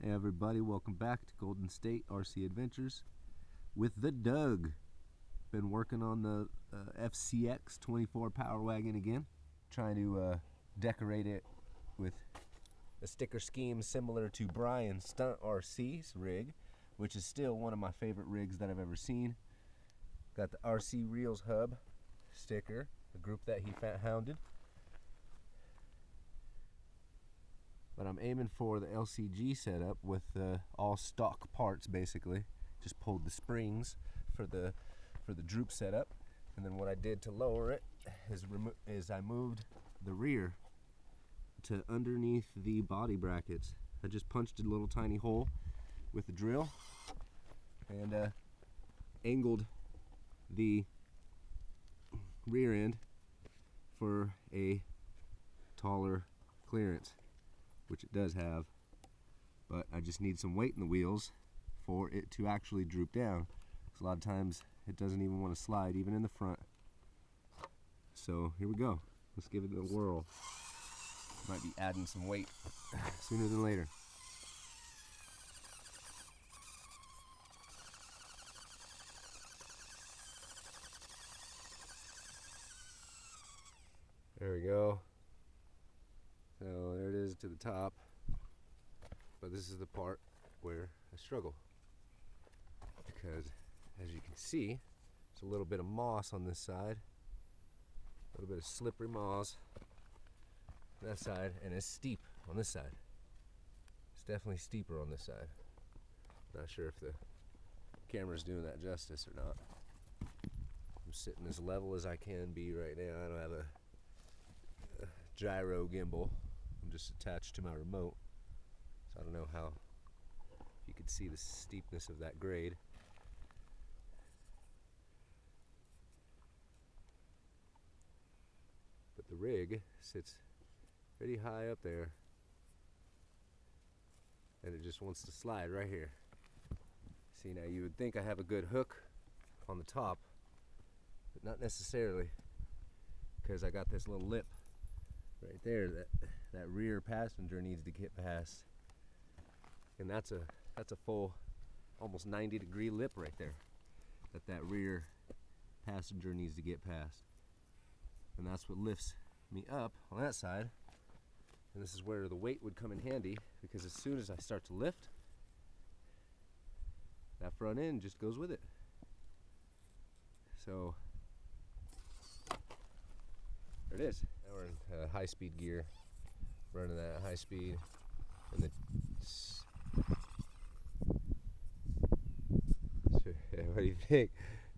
Hey everybody, welcome back to Golden State RC Adventures with the Doug. Been working on the FCX 24 Power Wagon again, trying to decorate it with a sticker scheme similar to Brian's Stunt RC's rig, which is still one of my favorite rigs that I've ever seen. Got the RC Reels Hub sticker, the group that he hounded. But I'm aiming for the LCG setup with all stock parts basically. Just pulled the springs for the droop setup, and then what I did to lower it is I moved the rear to underneath the body brackets. I just punched a little tiny hole with a drill and angled the rear end for a taller clearance, which it does have, but I just need some weight in the wheels for it to actually droop down, because a lot of times it doesn't even want to slide, even in the front. So here we go, let's give it a whirl. Might be adding some weight sooner than later. There we go. So there it is to the top, but this is the part where I struggle, because as you can see, there's a little bit of moss on this side, a little bit of slippery moss on that side, and it's steep on this side. It's definitely steeper on this side. Not sure if the camera's doing that justice or not. I'm sitting as level as I can be right now. I don't have a gyro gimbal. I'm just attached to my remote, so I don't know how you could see the steepness of that grade. But the rig sits pretty high up there, and it just wants to slide right here. See, now you would think I have a good hook on the top, but not necessarily, because I got this little lip right there that rear passenger needs to get past, and that's a full almost 90-degree lip right there that rear passenger needs to get past, and that's what lifts me up on that side. And this is where the weight would come in handy, because as soon as I start to lift, that front end just goes with it. So there it is. Now we're in high-speed gear, running that high speed, and what do you think?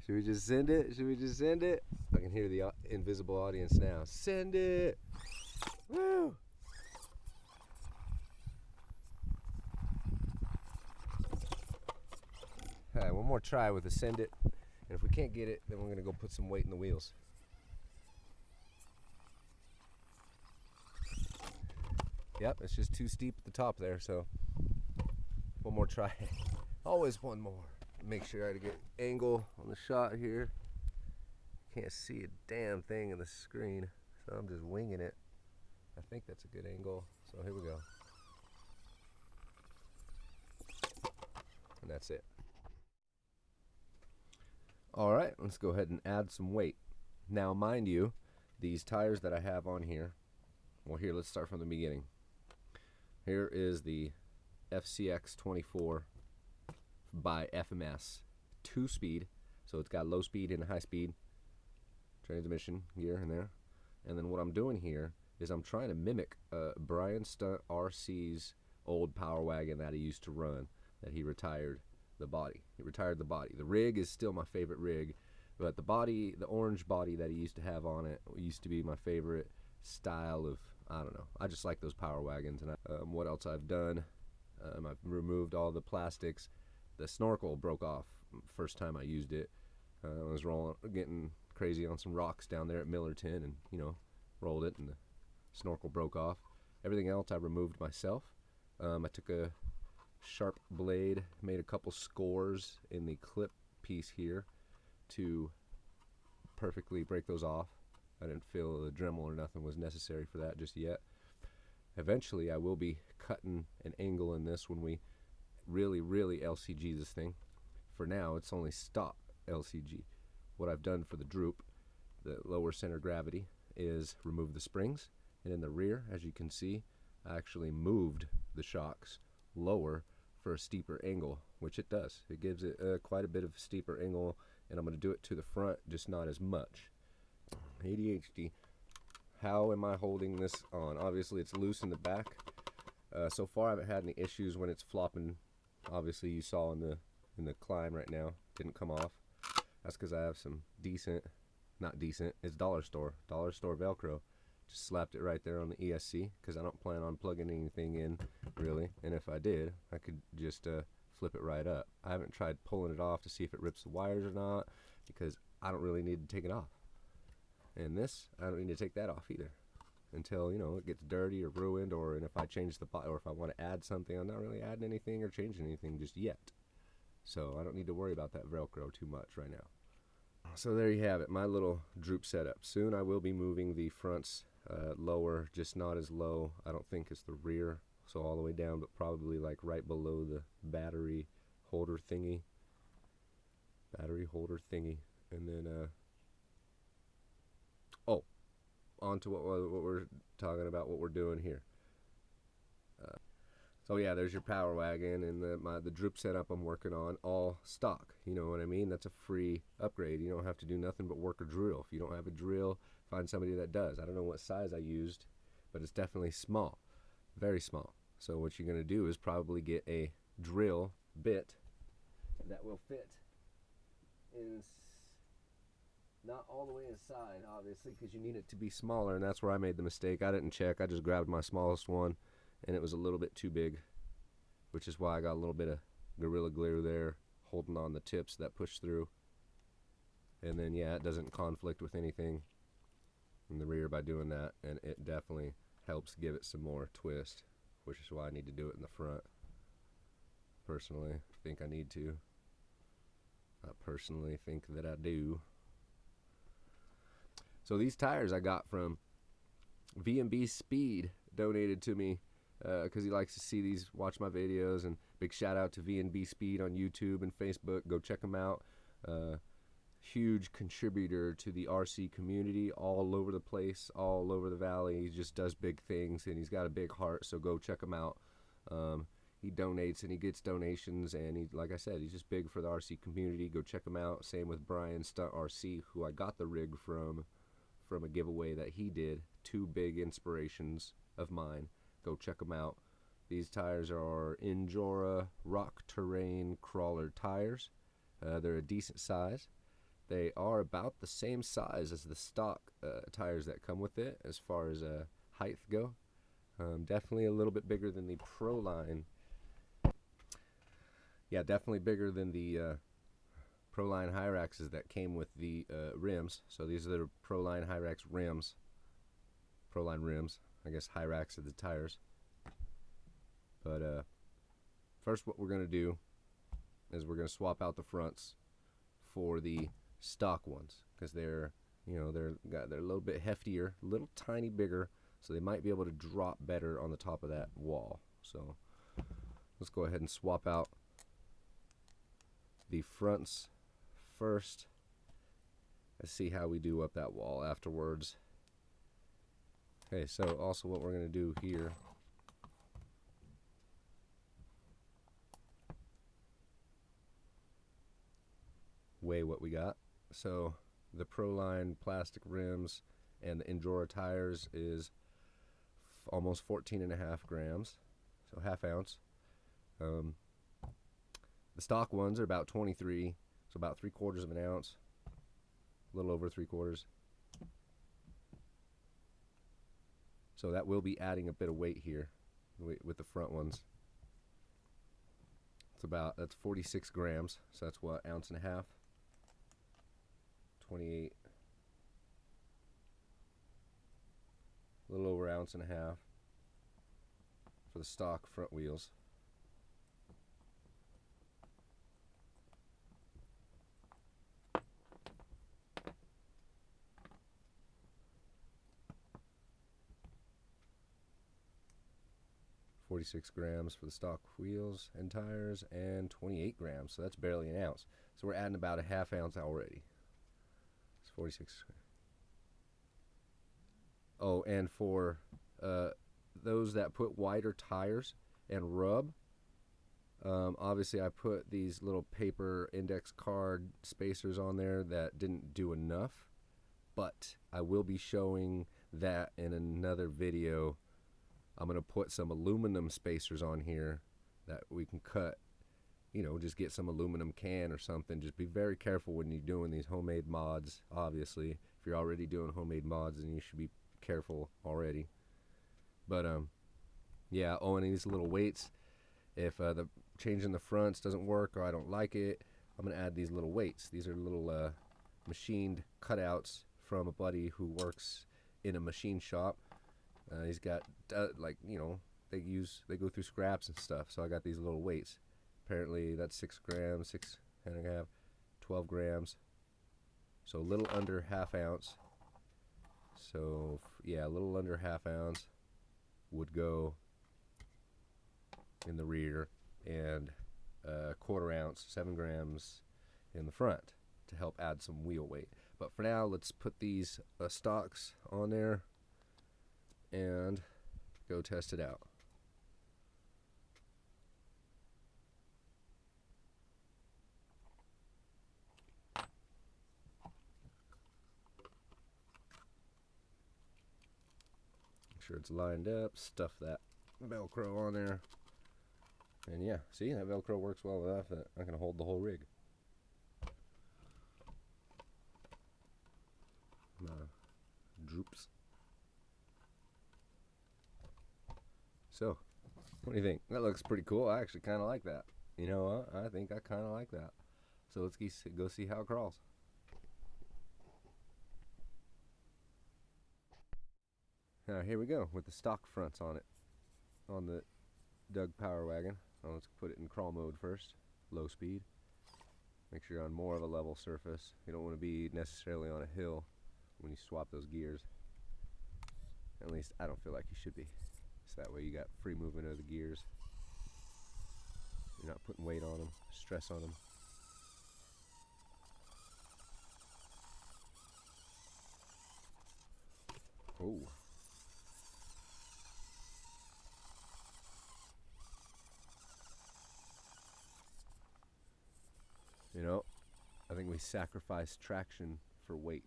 Should we just send it? Should we just send it? I can hear the invisible audience now. Send it! Woo! All right, one more try with the send it, and if we can't get it, then we're gonna go put some weight in the wheels. Yep, it's just too steep at the top there, so one more try. Always one more. Make sure I get angle on the shot here. Can't see a damn thing in the screen, so I'm just winging it. I think that's a good angle, so here we go. And that's it. All right, let's go ahead and add some weight. Now, mind you, these tires that I have on here, well, here, let's start from the beginning. Here is the FCX 24 by FMS, 2-speed, so it's got low speed and high speed transmission gear in there. And then what I'm doing here is I'm trying to mimic Brian Stunt RC's old Power Wagon that he used to run, that he retired the body. He retired the body. The rig is still my favorite rig, but the body, the orange body that he used to have on it, used to be my favorite style of, I don't know, I just like those Power Wagons. And what else I've done, I've removed all the plastics. The snorkel broke off first time I used it. I was getting crazy on some rocks down there at Millerton, and rolled it, and the snorkel broke off. Everything else I removed myself. I took a sharp blade, made a couple scores in the clip piece here to perfectly break those off. I didn't feel the Dremel or nothing was necessary for that just yet. Eventually I will be cutting an angle in this when we really LCG this thing. For now it's only stock LCG. What I've done for the droop, the lower center gravity, is remove the springs, and in the rear, as you can see, I actually moved the shocks lower for a steeper angle, which it does. It gives it quite a bit of steeper angle, and I'm going to do it to the front, just not as much. ADHD. How am I holding this on? Obviously it's loose in the back. So far I haven't had any issues when it's flopping. Obviously you saw in the climb right now, didn't come off. That's because I have some decent, not decent, it's dollar store Velcro. Just slapped it right there on the ESC because I don't plan on plugging anything in really, and if I did I could just flip it right up. I haven't tried pulling it off to see if it rips the wires or not, because I don't really need to take it off. And this, I don't need to take that off either until, you know, it gets dirty or ruined, or and if I change the pot, or if I want to add something. I'm not really adding anything or changing anything just yet, so I don't need to worry about that Velcro too much right now. So there you have it, my little droop setup. Soon I will be moving the fronts lower, just not as low, I don't think, as the rear, so all the way down, but probably like right below the battery holder thingy, and then oh, on to what we're talking about, what we're doing here. So yeah, there's your Power Wagon and the droop setup I'm working on, all stock. You know what I mean? That's a free upgrade. You don't have to do nothing but work a drill. If you don't have a drill, find somebody that does. I don't know what size I used, but it's definitely small, very small. So what you're gonna do is probably get a drill bit that will fit in, not all the way inside, obviously, because you need it to be smaller, and that's where I made the mistake. I didn't check. I just grabbed my smallest one, and it was a little bit too big, which is why I got a little bit of Gorilla Glue there holding on the tips that push through. And then yeah, it doesn't conflict with anything in the rear by doing that, and it definitely helps give it some more twist, which is why I need to do it in the front. Personally, I think I need to. I personally think that I do. So these tires I got from V&B Speed, donated to me because he likes to see these, watch my videos, and big shout out to V&B Speed on YouTube and Facebook. Go check him out. Huge contributor to the RC community all over the place, all over the valley. He just does big things, and he's got a big heart, so go check him out. He donates and he gets donations, and he, like I said, he's just big for the RC community. Go check him out. Same with Brian Stunt RC, who I got the rig from a giveaway that he did. Two big inspirations of mine. Go check them out. These tires are Injora Rock Terrain Crawler tires. They're a decent size. They are about the same size as the stock tires that come with it as far as height go. Definitely a little bit bigger than the Proline. Yeah, definitely bigger than the Proline Hyraxes that came with the rims. So these are the Proline Hyrax rims. Proline rims. I guess Hyrax are the tires. But first what we're going to do is we're going to swap out the fronts for the stock ones, because they're, you know, they're a little bit heftier, a little tiny bigger, so they might be able to drop better on the top of that wall. So let's go ahead and swap out the fronts first. Let's see how we do up that wall afterwards. Okay, so also what we're going to do here, weigh what we got. So the Proline plastic rims and the Injora tires is almost 14.5 grams, so half ounce. The stock ones are about 23, so about 3/4 of an ounce, a little over 3/4. So that will be adding a bit of weight here with the front ones. That's 46 grams, so that's what, ounce and a half, 28, a little over ounce and a half for the stock front wheels. 46 grams for the stock wheels and tires, and 28 grams, so that's barely an ounce. So we're adding about a half ounce already. It's 46. Oh, and for those that put wider tires and rub, obviously I put these little paper index card spacers on there that didn't do enough, but I will be showing that in another video. I'm going to put some aluminum spacers on here that we can cut, you know, just get some aluminum can or something. Just be very careful when you're doing these homemade mods. Obviously, if you're already doing homemade mods, then you should be careful already. But yeah, oh, and these little weights, if the changing the fronts doesn't work or I don't like it, I'm going to add these little weights. These are little machined cutouts from a buddy who works in a machine shop. He's got like, you know, they go through scraps and stuff, so I got these little weights. Apparently that's 6 grams, 6 and a half, 12 grams, so a little under half ounce. So yeah, a little under half ounce would go in the rear, and a quarter ounce, 7 grams in the front to help add some wheel weight. But for now, let's put these stocks on there and go test it out. Make sure it's lined up, stuff that Velcro on there, and yeah, see, that Velcro works well enough that I can hold the whole rig. Droops. So, what do you think? That looks pretty cool. I actually kind of like that. You know what? I think I kind of like that. So let's go see how it crawls. Now here we go with the stock fronts on it, on the Doug Power Wagon. Now let's put it in crawl mode first, low speed. Make sure you're on more of a level surface. You don't want to be necessarily on a hill when you swap those gears. At least I don't feel like you should be. So that way you got free movement of the gears. You're not putting weight on them, stress on them. Oh. You know, I think we sacrificed traction for weight.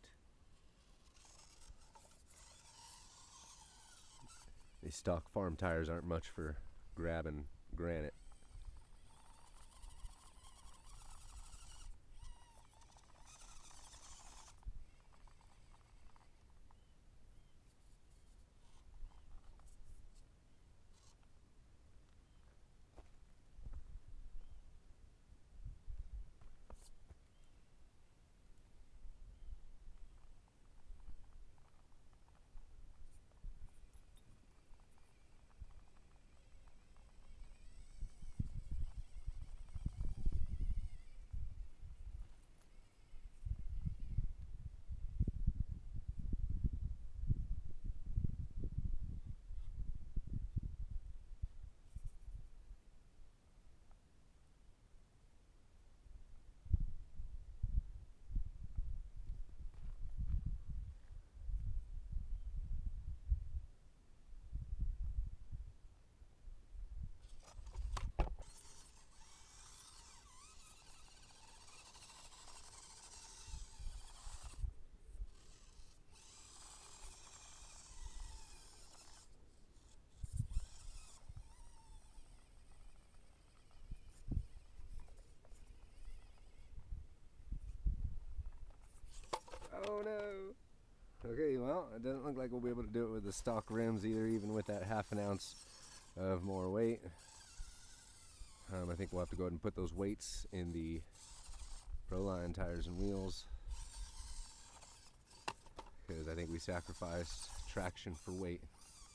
These stock farm tires aren't much for grabbing granite. Oh no. Okay, well, it doesn't look like we'll be able to do it with the stock rims either, even with that half an ounce of more weight. I think we'll have to go ahead and put those weights in the Proline tires and wheels, because I think we sacrificed traction for weight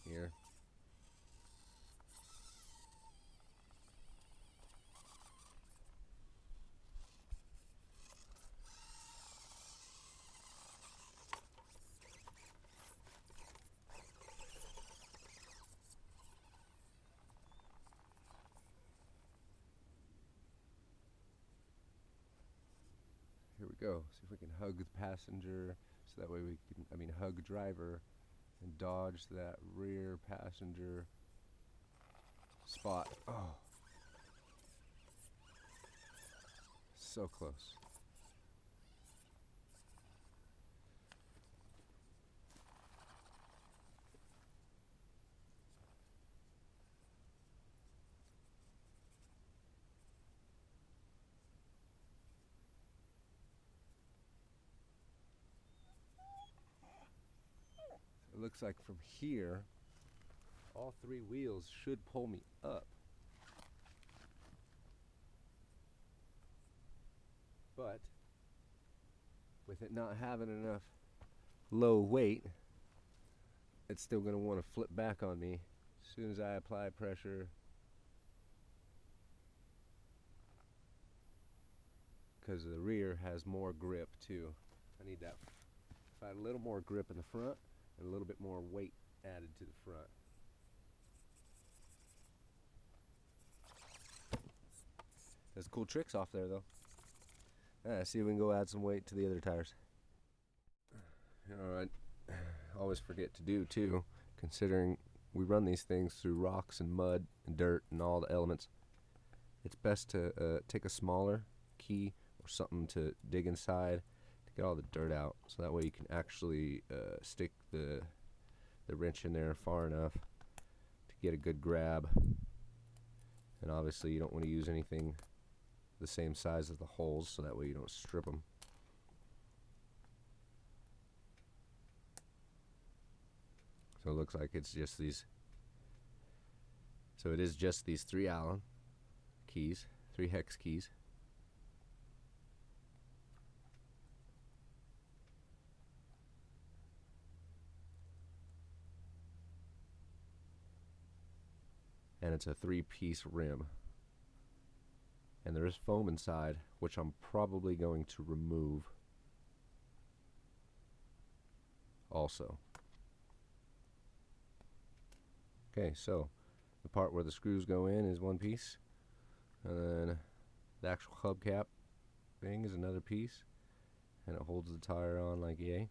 here. go. See if we can hug the passenger, so that way we can, hug driver and dodge that rear passenger spot. Oh, so close. It looks like from here, all three wheels should pull me up. But with it not having enough low weight, it's still going to want to flip back on me as soon as I apply pressure. Because the rear has more grip too. I need that. If I had a little more grip in the front and a little bit more weight added to the front. Does cool tricks off there though. See if we can go add some weight to the other tires. Alright, always forget to do too, considering we run these things through rocks and mud and dirt and all the elements. It's best to take a smaller key or something to dig inside to get all the dirt out, so that way you can actually stick the wrench in there far enough to get a good grab. And obviously you don't want to use anything the same size as the holes, so that way you don't strip them. So it looks like it's just these. So it is just these 3 Allen keys, 3 hex keys. And it's a 3-piece rim. And there is foam inside, which I'm probably going to remove also. Okay, so the part where the screws go in is 1 piece, and then the actual hubcap thing is another piece, and it holds the tire on like yay,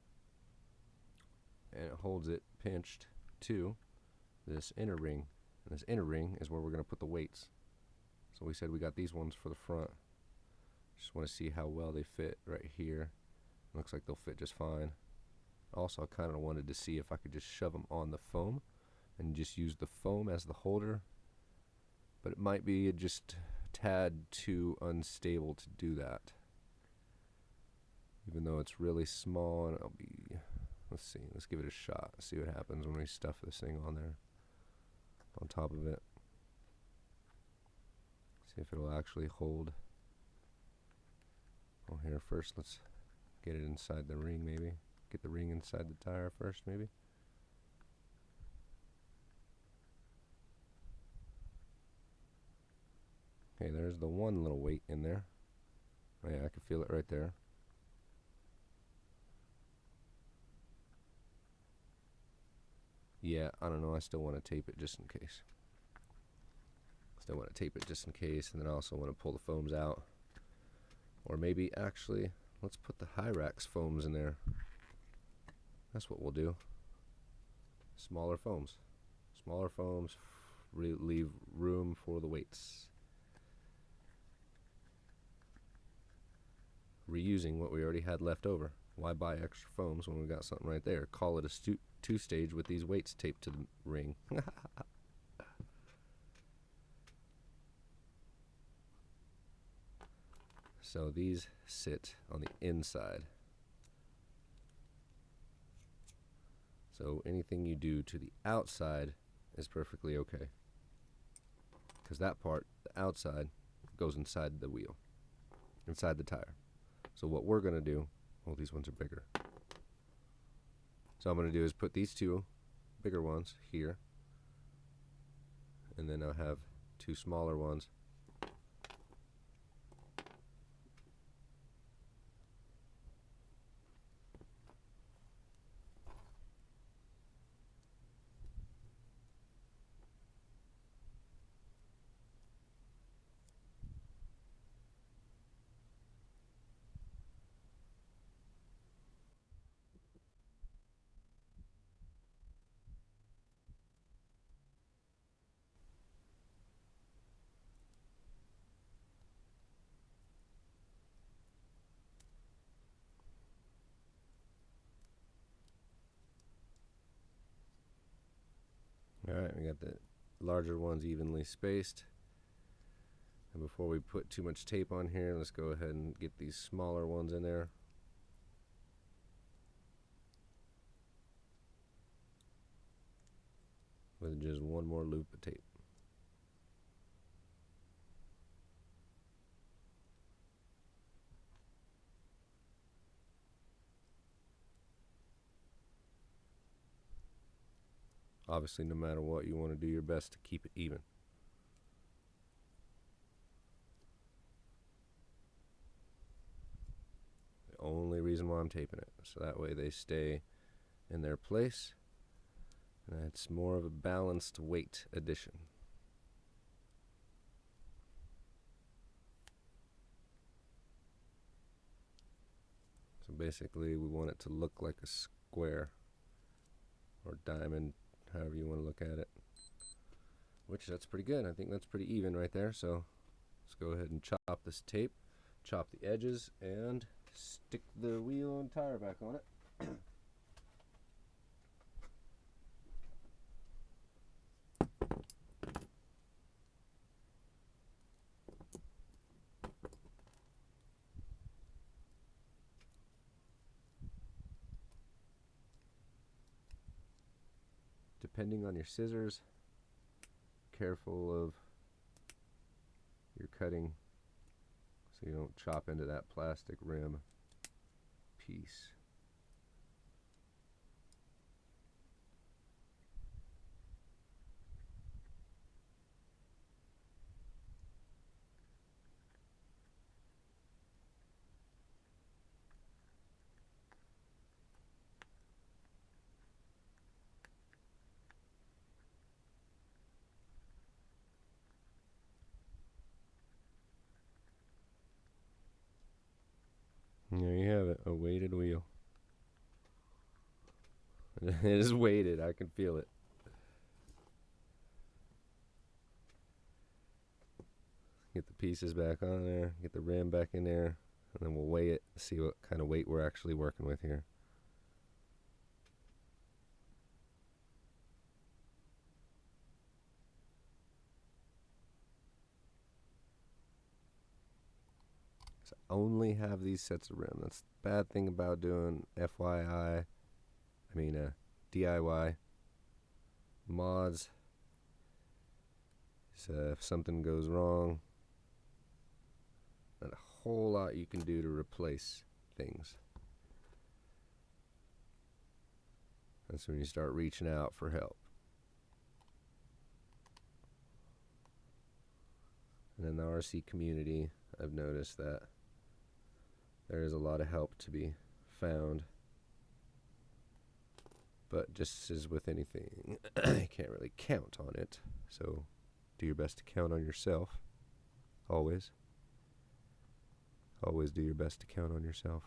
and it holds it pinched to this inner ring, and this inner ring is where we're going to put the weights. So we said we got these ones for the front. Just want to see how well they fit right here. Looks like they'll fit just fine. Also, I kind of wanted to see if I could just shove them on the foam and just use the foam as the holder, but it might be just a tad too unstable to do that, even though it's really small. And it'll be, let's see, let's give it a shot, see what happens when we stuff this thing on there, on top of it. See if it'll actually hold. Well, here first, let's get it inside the ring. Maybe get the ring inside the tire first, maybe. Okay, there's the one little weight in there. Oh yeah, I can feel it right there. Yeah, I don't know, I still want to tape it just in case. Still want to tape it just in case, and then I also want to pull the foams out. Or maybe, actually, let's put the Hyrax foams in there. That's what we'll do. Smaller foams. Smaller foams leave room for the weights. Reusing what we already had left over. Why buy extra foams when we got something right there? Call it a 2-stage with these weights taped to the ring. So these sit on the inside. So anything you do to the outside is perfectly okay, because that part, the outside, goes inside the wheel, inside the tire. So what we're going to do, well, these ones are bigger. So I'm going to do is put these 2 bigger ones here, and then I'll have 2 smaller ones I got the larger ones evenly spaced. And before we put too much tape on here, let's go ahead and get these smaller ones in there. With just one more loop of tape. Obviously, no matter what, you want to do your best to keep it even. The only reason why I'm taping it, so that way they stay in their place. And it's more of a balanced weight addition. So basically we want it to look like a square or diamond, however you want to look at it. Which, that's pretty good. I think that's pretty even right there. So let's go ahead and chop this tape, chop the edges, and stick the wheel and tire back on it. Depending on your scissors, careful of your cutting so you don't chop into that plastic rim piece. And there you have it, a weighted wheel. It is weighted, I can feel it. Get the pieces back on there, get the rim back in there, and then we'll weigh it, see what kind of weight we're actually working with here. So I only have these sets of rim. That's the bad thing about doing DIY mods. So if something goes wrong, not a whole lot you can do to replace things. That's when you start reaching out for help. And in the RC community, I've noticed that there is a lot of help to be found. But just as with anything, you can't really count on it. So do your best to count on yourself. Always. Always do your best to count on yourself.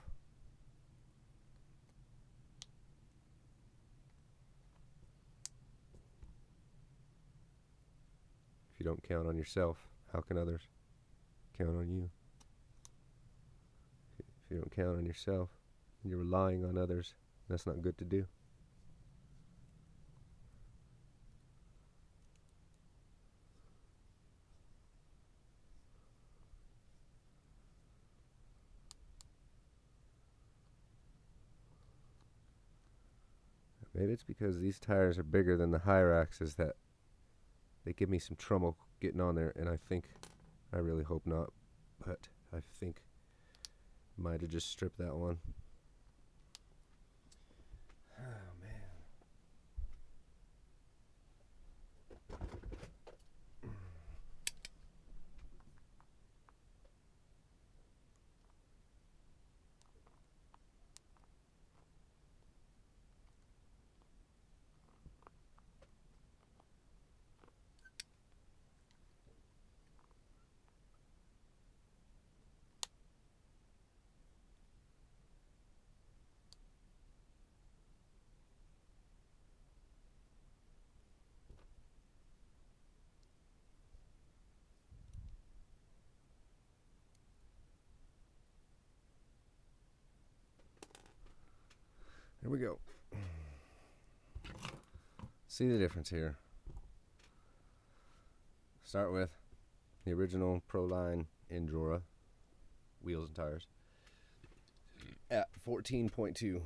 If you don't count on yourself, how can others count on you? If you don't count on yourself and you're relying on others, that's not good to do. Maybe it's because these tires are bigger than the Hyraxes that they give me some trouble getting on there, and I really hope not, but I think I might have just stripped that one. Oh man. There we go. See the difference here. start with the original Proline Endura wheels and tires at 14.2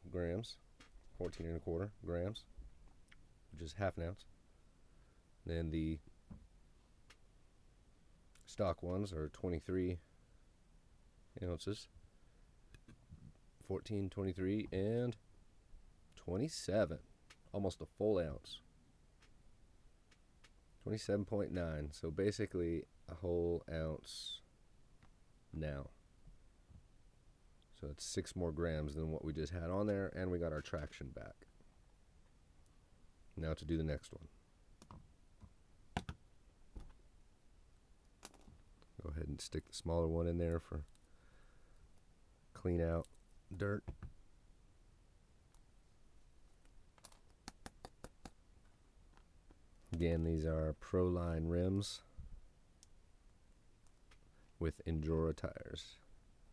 grams, 14 and a quarter grams, which is half an ounce. Then the stock ones are 23 ounces, 14, 23, and 27, almost a full ounce. 27.9, so basically a whole ounce now. So it's 6 more grams than what we just had on there, and we got our traction back. Now to do the next one. Go ahead and stick the smaller one in there for clean out dirt. Again, these are Proline rims with Endura tires.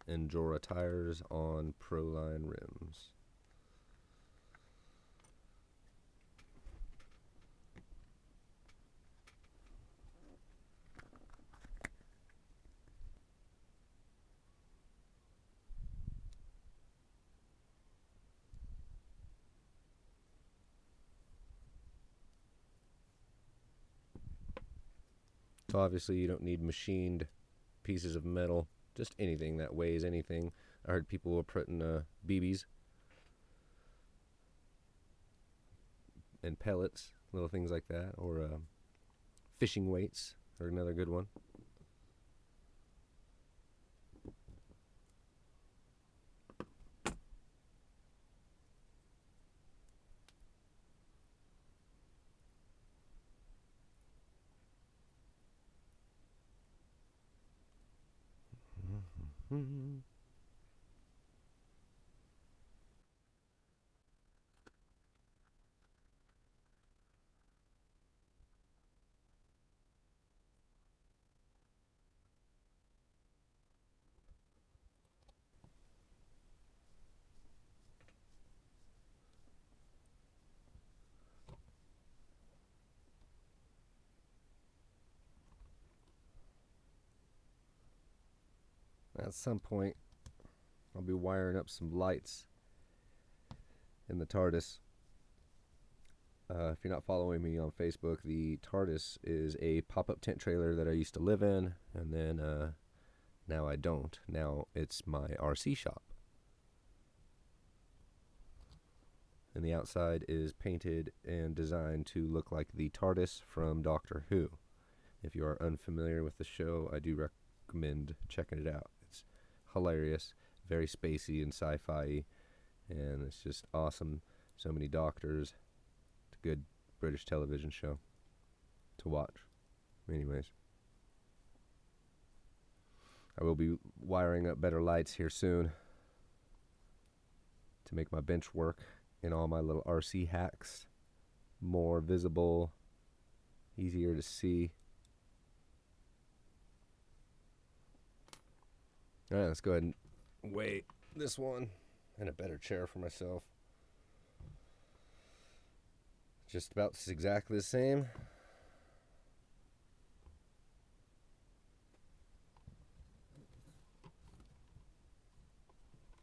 Endura tires on Proline rims. So obviously you don't need machined pieces of metal, just anything that weighs anything. I heard people were putting BBs and pellets, little things like that, or fishing weights are another good one. At some point, I'll be wiring up some lights in the TARDIS. If you're not following me on Facebook, the TARDIS is a pop-up tent trailer that I used to live in, and then now I don't. Now it's my RC shop. And the outside is painted and designed to look like the TARDIS from Doctor Who. If you are unfamiliar with the show, I do recommend checking it out. It's hilarious, very spacey and sci-fi, and it's just awesome. So many doctors. It's a good British television show to watch. Anyways, I will be wiring up better lights here soon to make my bench work and all my little RC hacks more visible, easier to see. Alright, let's go ahead and weigh this one and a better chair for myself. Just about exactly the same.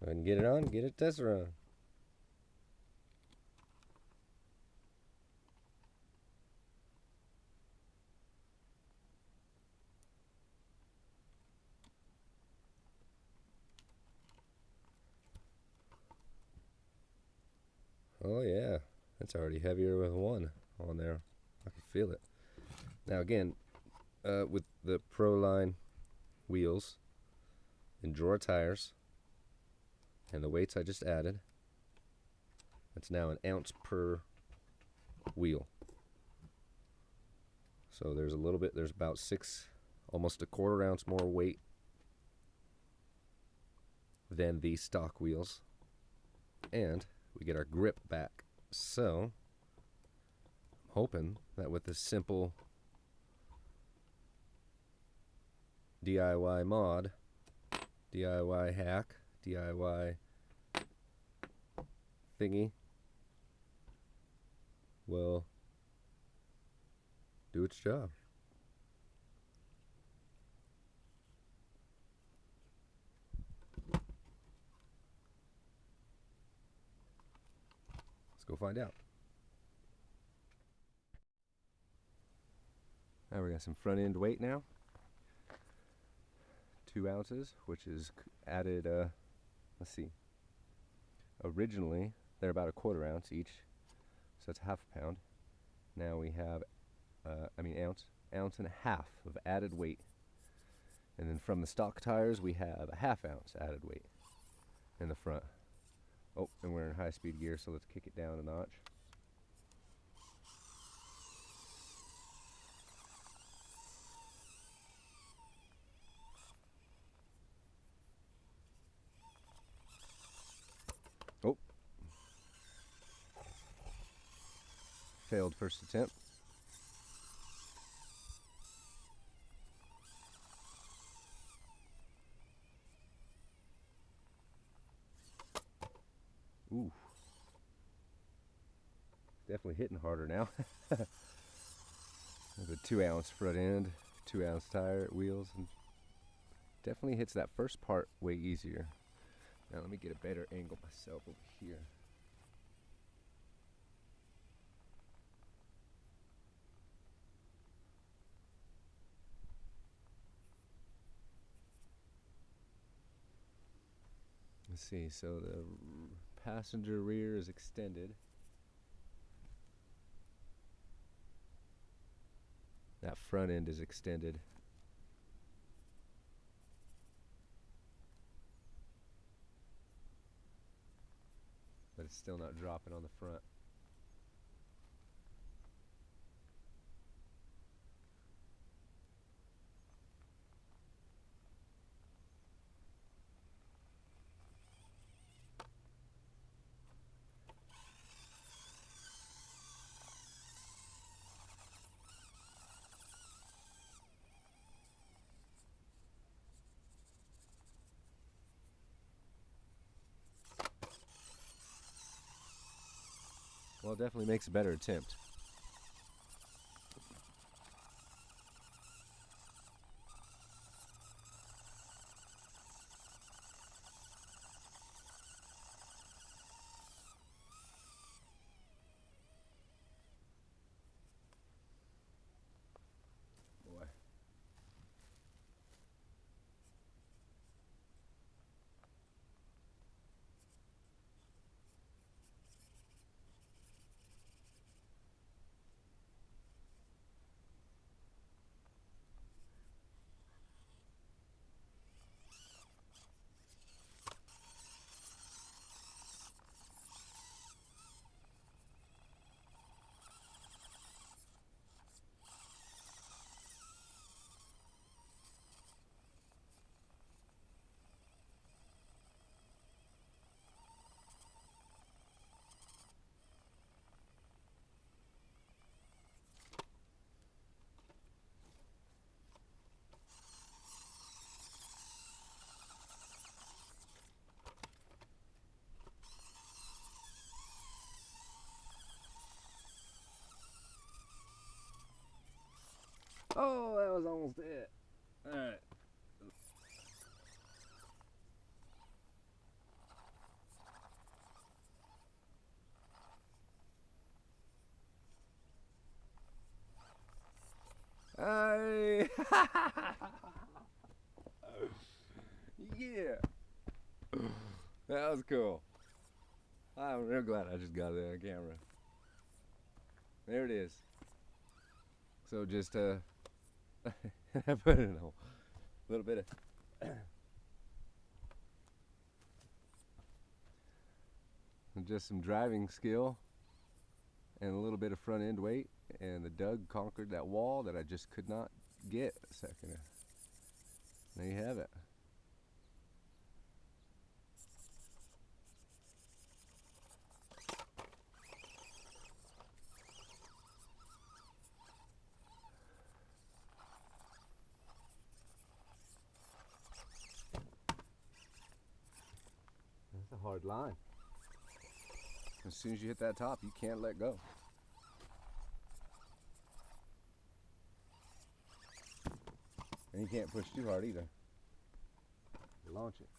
Go ahead and get it on, get it tested on. Oh yeah, that's already heavier with one on there. I can feel it. Now again, with the Proline wheels and Endura tires and the weights I just added, that's now an ounce per wheel. So there's a little bit, there's about 6, almost a quarter ounce more weight than the stock wheels. And we get our grip back. So I'm hoping that with this simple DIY mod, DIY hack, DIY thingy will do its job. go find out. Now we got some front end weight now. 2 ounces, which is added, let's see. Originally, they're about a 1/4 ounce each, so that's half a pound. Now we have, ounce and a half of added weight. And then from the stock tires, we have a 1/2 ounce added weight in the front. Oh, and we're in high speed gear, so let's kick it down a notch. Oh. Failed first attempt. Ooh. Definitely hitting harder now. With a 2 ounce front end, 2 ounce tire wheels, and definitely hits that first part way easier. Now let me get a better angle myself over here. Let's see, so the passenger rear is extended. That front end is extended. But it's still not dropping on the front. Well, it definitely makes a better attempt. Boy. Oh, that was almost it. All right. Hey. Yeah. That was cool. I'm real glad I just got it on camera. There it is. So just I put in a little bit of just some driving skill and a little bit of front end weight, and the Doug conquered that wall that I just could not get a second ago. There you have it. That's a hard line. As soon as you hit that top, you can't let go. And you can't push too hard either. Launch it.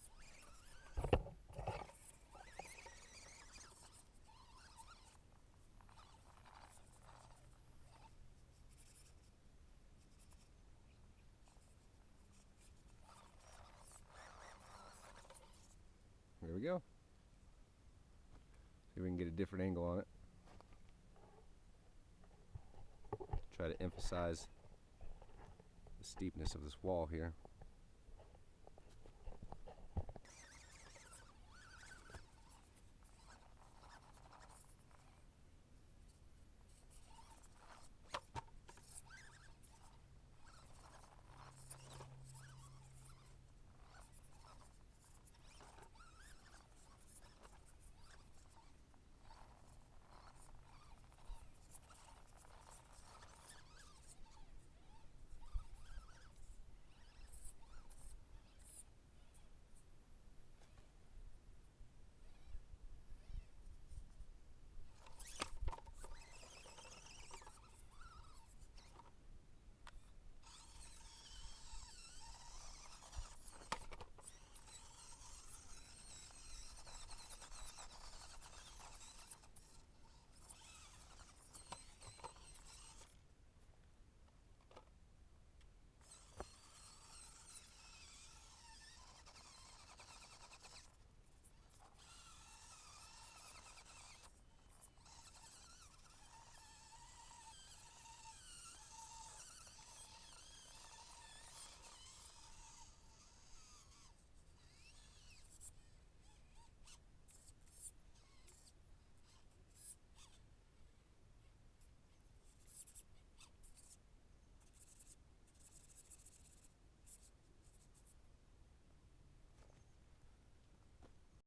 we go. See if we can get a different angle on it. Try to emphasize the steepness of this wall here.